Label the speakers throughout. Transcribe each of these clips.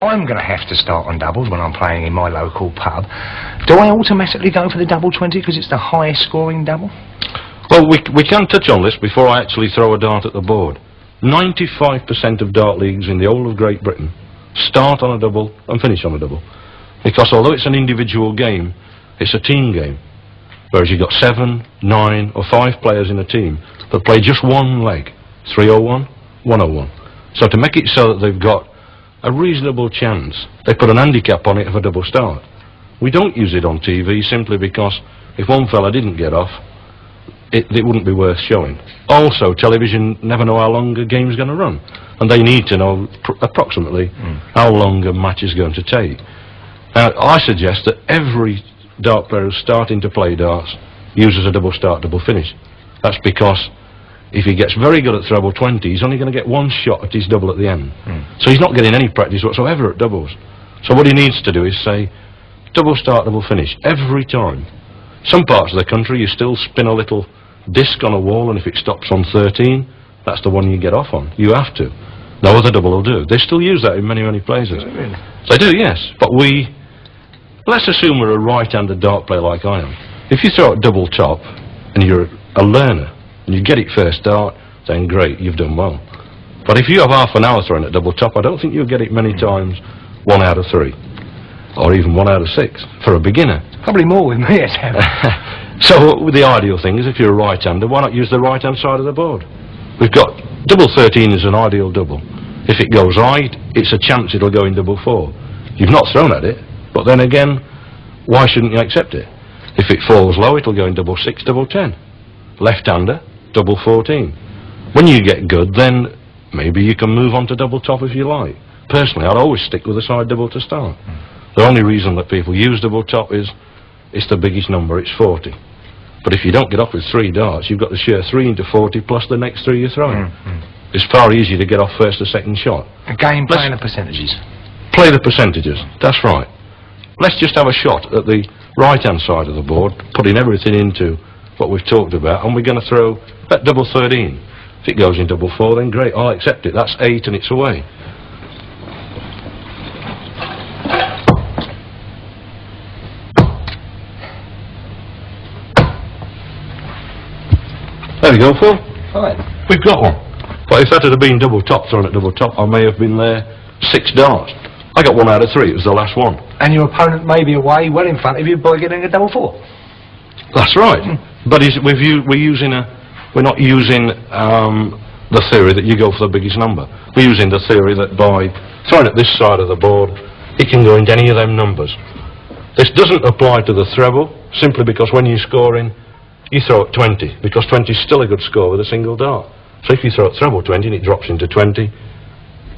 Speaker 1: I'm going to have to start on doubles when I'm playing in my local pub. Do I automatically go for the double 20 because it's the highest scoring double?
Speaker 2: Well, we can touch on this before I actually throw a dart at the board. 95% of dart leagues in the whole of Great Britain start on a double and finish on a double. Because although it's an individual game, it's a team game. Whereas you've got 7, 9 or 5 players in a team that play just one leg, 301, 101. So to make it so that they've got a reasonable chance, they put an handicap on it of a double start. We don't use it on TV simply because if one fella didn't get off, it wouldn't be worth showing. Also, television never know how long a game's going to run, and they need to know approximately how long a match is going to take. Now, I suggest that every dart player who's starting to play darts uses a double start, double finish. That's because if he gets very good at treble 20, he's only going to get one shot at his double at the end. So he's not getting any practice whatsoever at doubles. So what he needs to do is say, double start, double finish, every time. Some parts of the country you still spin a little disc on a wall, and if it stops on 13, that's the one you get off on. You have to. No other double will do. They still use that in many, many places.
Speaker 1: Really?
Speaker 2: They do, yes. But let's assume we're a right-handed dart player like I am. If you throw a double top, and you're a learner, and you get it first dart, then great, you've done well. But if you have half an hour throwing a double top, I don't think you'll get it many times 1 out of 3. Or even 1 out of 6, for a beginner.
Speaker 1: Probably more with me,
Speaker 2: So the ideal thing is if you're a right-hander, why not use the right-hand side of the board? We've got double 13 is an ideal double. If it goes right, it's a chance it'll go in double 4. You've not thrown at it, but then again, why shouldn't you accept it? If it falls low, it'll go in double 6, double 10. Left-hander, double 14. When you get good, then maybe you can move on to double top if you like. Personally, I'd always stick with a side double to start. The only reason that people use double top is it's the biggest number, it's 40. But if you don't get off with 3 darts, you've got to share 3 into 40 plus the next 3 you're throwing. It's far easier to get off first or second shot.
Speaker 1: Again, playing the percentages.
Speaker 2: Play the percentages, that's right. Let's just have a shot at the right-hand side of the board, putting everything into what we've talked about, and we're going to throw at double 13. If it goes in double 4, then great, I'll accept it. That's 8 and it's away. There we go, Phil.
Speaker 1: Fine.
Speaker 2: We've got one. But if that had been double top, thrown at double top, I may have been there 6 darts. I got 1 out of 3, it was the last one.
Speaker 1: And your opponent may be away well in front of you by getting a double 4.
Speaker 2: That's right. But we're not using the theory that you go for the biggest number. We're using the theory that by throwing at this side of the board, it can go into any of them numbers. This doesn't apply to the treble, simply because when you're scoring, you throw at 20, because 20 is still a good score with a single dart. So if you throw at treble 20 and it drops into 20,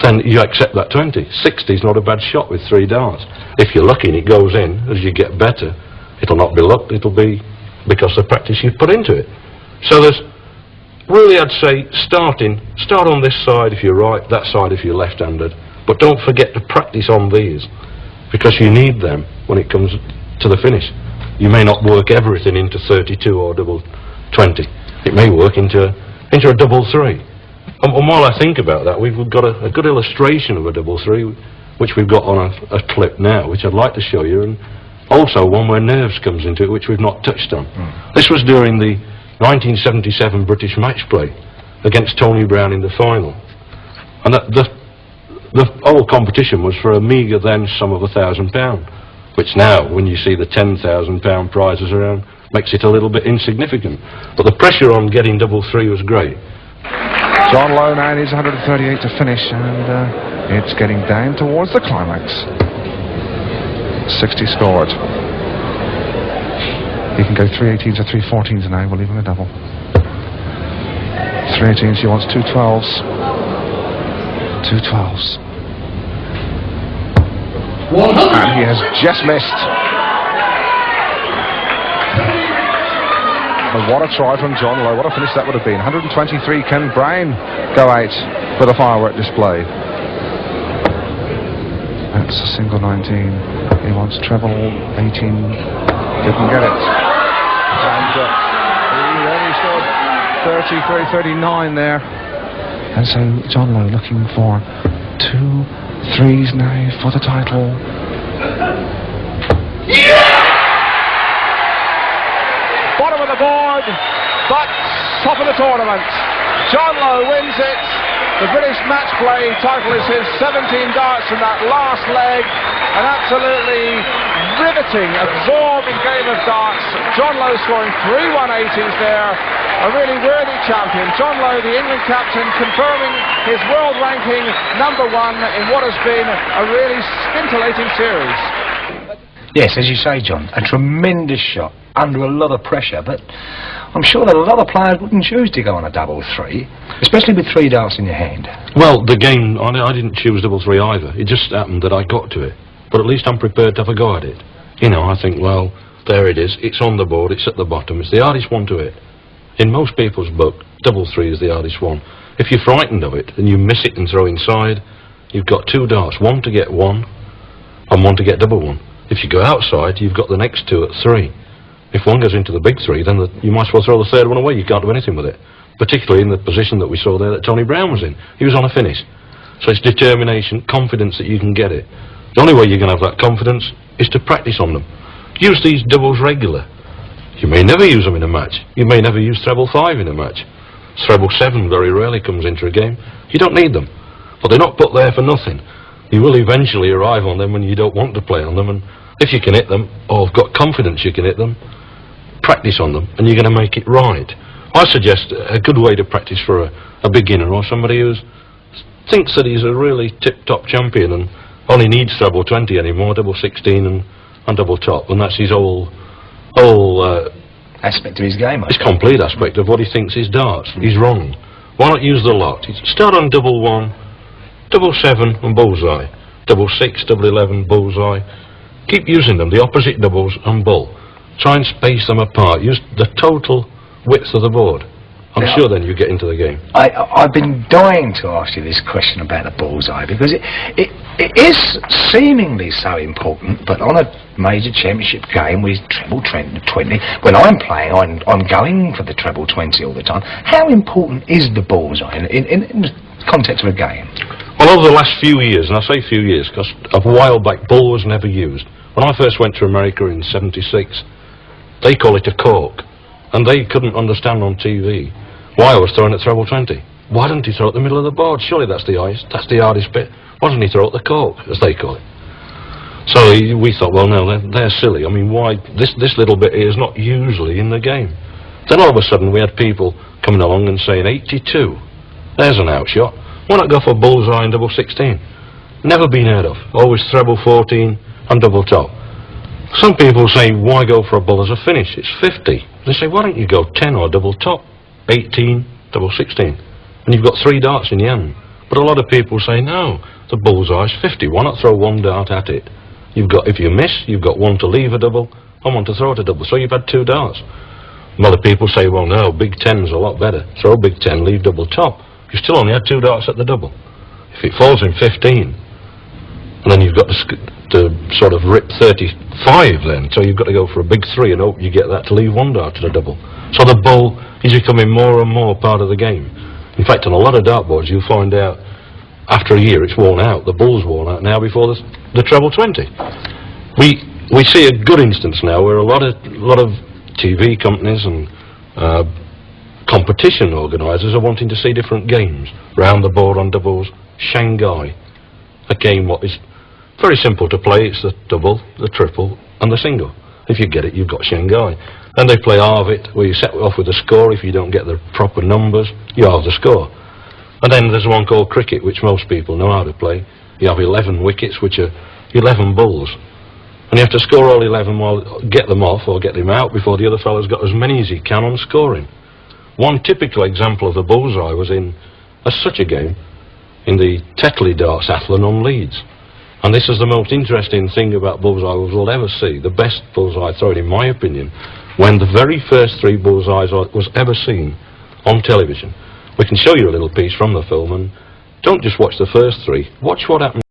Speaker 2: then you accept that 20. 60 is not a bad shot with 3 darts. If you're lucky and it goes in, as you get better, it'll not be luck, it'll be because of the practice you've put into it. So there's really, I'd say, start on this side if you're right, that side if you're left-handed, but don't forget to practice on these, because you need them when it comes to the finish. You may not work everything into 32 or double 20. It may work into a double 3. And while I think about that, we've got a good illustration of a double 3, which we've got on a clip now, which I'd like to show you, and also one where nerves comes into it, which we've not touched on. This was during the 1977 British match play against Tony Brown in the final. And the whole competition was for a meagre then sum of £1,000. Which now, when you see the £10,000 prizes around, makes it a little bit insignificant. But the pressure on getting double 3 was great.
Speaker 3: John Lowe now needs 138 to finish, and it's getting down towards the climax. 60 scored. He can go 318s or 314s now, we'll leave him a double. 318s, he wants 2 12s. 2 12s. And he has just missed. And what a try from John Lowe. What a finish that would have been. 123. Can Brown go out with a firework display? That's a single 19. He wants treble 18. Didn't get it. And he only scored 33, 39 there. And so John Lowe looking for 2 Threes now for the title.
Speaker 4: Bottom of the board, but top of the tournament. John Lowe wins it. The British match play title is his. 17 darts in that last leg. An absolutely riveting, absorbing game of darts. John Lowe scoring 3 180s there. A really worthy champion. John Lowe, the England captain, confirming his world ranking #1 in what has been a really scintillating series.
Speaker 1: Yes, as you say, John, a tremendous shot under a lot of pressure, but I'm sure that a lot of players wouldn't choose to go on a double three, especially with 3 darts in your hand.
Speaker 2: Well, the game, I didn't choose double three either. It just happened that I got to it. But at least I'm prepared to have a go at it. You know, I think, well, there it is. It's on the board. It's at the bottom. It's the hardest one to hit. In most people's book, double three is the hardest one. If you're frightened of it and you miss it and throw inside, you've got 2 darts, one to get 1 and one to get double 1. If you go outside, you've got the next 2 at 3. If one goes into the big 3, then you might as well throw the 3rd one away. You can't do anything with it. Particularly in the position that we saw there that Tony Brown was in. He was on a finish. So it's determination, confidence that you can get it. The only way you're going to have that confidence is to practice on them. Use these doubles regular. You may never use them in a match. You may never use treble 5 in a match. Treble 7 very rarely comes into a game. You don't need them. But they're not put there for nothing. You will eventually arrive on them when you don't want to play on them, and if you can hit them, or have got confidence you can hit them, practice on them, and you're going to make it right. I suggest a good way to practice for a beginner or somebody who thinks that he's a really tip-top champion and only needs treble 20 anymore, double 16 and double top, and that's his whole
Speaker 1: Aspect of his game, I
Speaker 2: his
Speaker 1: think.
Speaker 2: complete aspect of what he thinks is darts. He's wrong. Why not use the lot? Start on double 1, double 7 and bullseye, double 6, double 11, bullseye. Keep using them, the opposite doubles and bull. Try and space them apart. Use the total width of the board. I'm sure then you get into the game.
Speaker 1: I've been dying to ask you this question about the bullseye, because it is seemingly so important, but on a major championship game with treble 20, when I'm playing, I'm going for the treble 20 all the time. How important is the bullseye in the context of a game?
Speaker 2: Well, over the last few years, and I say few years because a while back bull was never used. When I first went to America in '76, they call it a cork, and they couldn't understand on TV why I was throwing at treble 20. Why didn't he throw at the middle of the board? Surely that's the hardest bit. Why didn't he throw at the cork, as they call it? So we thought, well, no, they're silly. I mean, why this little bit here is not usually in the game. Then all of a sudden we had people coming along and saying 82. There's an outshot. Why not go for bullseye and double 16? Never been heard of. Always treble 14 and double top. Some people say, why go for a bull as a finish? It's 50. They say, why don't you go 10 or double top, 18, double 16, and you've got 3 darts in the hand. But a lot of people say, no, the bullseye's 50. Why not throw 1 dart at it? You've got, if you miss, you've got 1 to leave a double and 1 to throw at a double. So you've had 2 darts. Other people say, well, no, big 10's a lot better. Throw big 10, leave double top. You still only had 2 darts at the double. If it falls in 15, and then you've got to sort of rip 35 then, so you've got to go for a big 3 and hope you get that to leave 1 dart to the double. So the bull is becoming more and more part of the game. In fact, on a lot of dartboards you'll find out after a year it's worn out. The bull's worn out now before the treble 20. We see a good instance now where a lot of TV companies and competition organisers are wanting to see different games round the board on doubles. Shanghai, a game what is very simple to play. It's the double, the triple and the single. If you get it, you've got Shanghai. Then they play halve it, where you set it off with a score. If you don't get the proper numbers, you halve the score. And then there's one called cricket, which most people know how to play. You have 11 wickets, which are 11 balls. And you have to score all 11, get them off or get them out before the other fella's got as many as he can on scoring. One typical example of the bullseye was in such a game in the Tetley Dartsathlon on Leeds. And this is the most interesting thing about bullseye we'll ever see, the best bullseye thrown in my opinion, when the very first 3 bullseyes was ever seen on television. We can show you a little piece from the film, and don't just watch the first 3, watch what happened